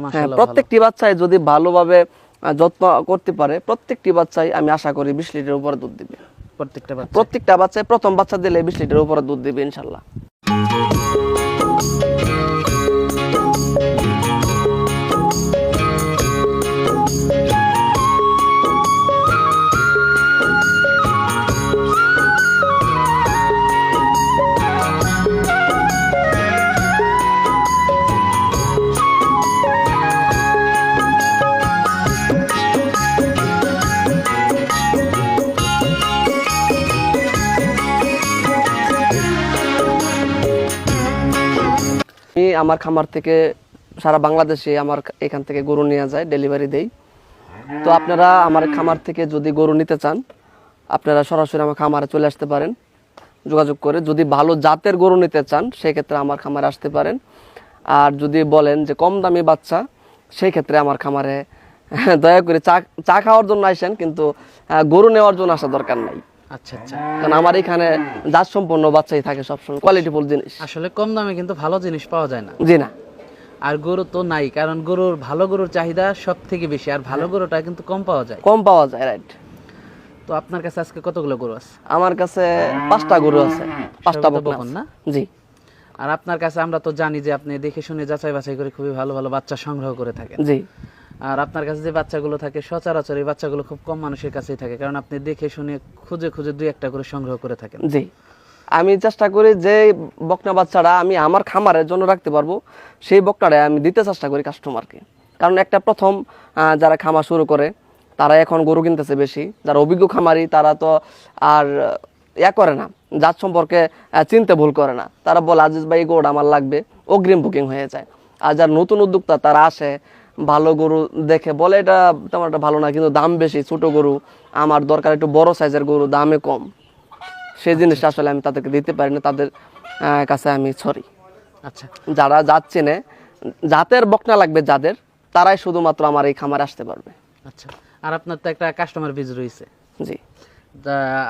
মাশাআল্লাহ, প্রত্যেকটি বাচ্চাই যদি ভালোভাবে যত্ন করতে পারে, প্রত্যেকটি বাচ্চাই আমি আশা করি 20 লিটারের উপরে দুধ দিবে। প্রত্যেকটা বাচ্চাই প্রথম বাচ্চা দিলে 20 লিটারের উপরে দুধ দিবে ইনশাআল্লাহ। আমি আমার খামার থেকে সারা বাংলাদেশে আমার এখান থেকে গরু নিয়ে যায়, ডেলিভারি দেই। তো আপনারা আমার খামার থেকে যদি গরু নিতে চান, আপনারা সরাসরি আমার খামারে চলে আসতে পারেন যোগাযোগ করে। যদি ভালো জাতের গরু নিতে চান সেক্ষেত্রে আমার খামারে আসতে পারেন। আর যদি বলেন যে কম দামি বাচ্চা, সেই ক্ষেত্রে আমার খামারে দয়া করে চা খাওয়ার জন্য আসেন, কিন্তু গরু নেওয়ার জন্য আসা দরকার নাই। আচ্ছা আচ্ছা, কারণ আমার এখানে জাত সম্পন্ন বাচ্চাই থাকে সবসময়, কোয়ালিটিফুল জিনিস। আসলে কম দামে কিন্তু ভালো জিনিস পাওয়া যায় না। জি না, আর গরু তো নাই, কারণ ভালো গরুর চাহিদা সব থেকে বেশি, আর ভালো গরুটা কিন্তু কম পাওয়া যায়। কম পাওয়া যায়, রাইট। তো আপনার কাছে আজকে কতগুলো গরু আছে? আমার কাছে 5টা গরু আছে, 5টা সবই তো বকনা বকন না? জি। আর আপনার কাছে আমরা তো জানি যে আপনি দেখে শুনে যাচাই বাছাই করে খুবই ভালো ভালো বাচ্চা সংগ্রহ করে থাকেন। জি। আর আপনার কাছে যে বাচ্চাগুলো থাকে সচরাচর এই বাচ্চাগুলো খুব কম মানুষের কাছেই থাকে, কারণ আপনি দেখে শুনে খুঁজে খুঁজে 2-1টা করে সংগ্রহ করে থাকেন। জি, আমি চেষ্টা করি যে বকনা বাচ্চাটা আমি আমার খামারের জন্য রাখতে পারবো, সেই বকনাটা আমি দিতে চেষ্টা করি কাস্টমারকে। কারণ একটা প্রথম যারা খামার শুরু করে তারা এখন গরু কিনতেছে বেশি, যারা অভিজ্ঞ খামারি তারা তো আর করে না, জাত সম্পর্কে চিনতে ভুল করে না। তারা বলে আজিজ ভাই গরুটা আমার লাগবে, অগ্রিম বুকিং হয়ে যায়। আর যারা নতুন উদ্যোক্তা তারা আসে, ভালো গরু দেখে বলে এটা তেমন একটা ভালো না, কিন্তু দাম বেশি, ছোট গরু আমার দরকার, একটু বড় সাইজের গরু, দামে কম। সেই জিনিসটা আসলে আমি তাদেরকে দিতে পারি না, তাদের কাছে আমি সরি। আচ্ছা, যারা জাত চেনে, জাতের বকনা লাগবে যাদের, তারাই শুধুমাত্র আমার এই খামারে আসতে পারবে। আচ্ছা। আর আপনার তো একটা কাস্টমার বেজ রয়েছে। জি।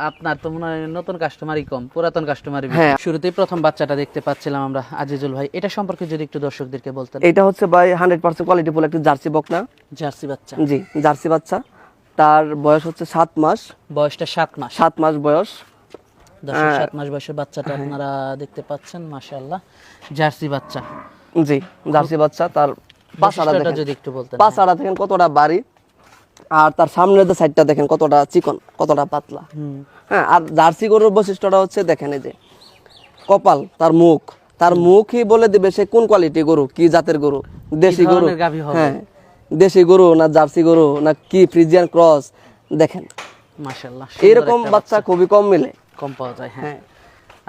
আপনার তো মনে হয় নতুন কাস্টমারই কম, পুরাতন কাস্টমারই বেশি। হ্যাঁ। শুরুতেই প্রথম বাচ্চাটা দেখতে পাচ্ছিলাম আমরা আজিজুল ভাই, এটা সম্পর্কে যদি একটু দর্শকদেরকে বলতেন। এটা হচ্ছে ভাই 100% কোয়ালিটিফুল একটা জার্সি বকনা। জার্সি বাচ্চা? জি, জার্সি বাচ্চা। তার বয়স হচ্ছে 7 মাস। বয়সটা 7 মাস? 7 মাস বয়স। 7 মাস বয়সের বাচ্চাটা আপনারা দেখতে পাচ্ছেন, মাশাআল্লাহ জার্সি বাচ্চা। জি, জার্সি বাচ্চা। তার পাছাড়া বৈশিষ্ট্যটা দেখেন, যদি একটু বলতেন। পাছাড়া দেখেন কতটা বাড়ি, আর তার সামনের যে সাইডটা দেখেন কতটা চিকন, কতটা পাতলা। হ্যাঁ, আর জার্সি গরুর বৈশিষ্ট্যটা হচ্ছে দেখেন এই যে কপাল, তার মুখই বলে দিবে সে কোন কোয়ালিটি গরু, কি জাতের গরু, দেশি গরু, হ্যাঁ দেশি গরু না জার্সি গরু না কি ফ্রিজিয়ান ক্রস। দেখেন মাশাআল্লাহ, এরকম বাচ্চা খুবই কম মিলে, কম পাওয়া যায়। হ্যাঁ।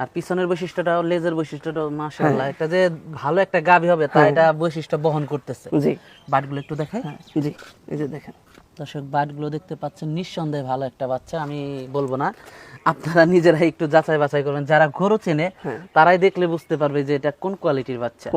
আর পিছনের বৈশিষ্ট্যটাও, লেজের বৈশিষ্ট্যটাও মাশাআল্লাহ, একটা যে ভালো একটা গাভী হবে তা এটা বৈশিষ্ট্য বহন করতেছে। জি। বাটগুলো একটু দেখাই। জি, এই যে দেখেন দর্শক, বাটগুলো দেখতে পাচ্ছেন, নিঃসন্দেহে ভালো একটা বাচ্চা, আমি বলবো না, আপনারা নিজেরাই একটু যাচাই বাছাই করবেন। যারা গরু চেনে তারাই দেখলে বুঝতে পারবে যে এটা কোন কোয়ালিটির বাচ্চা।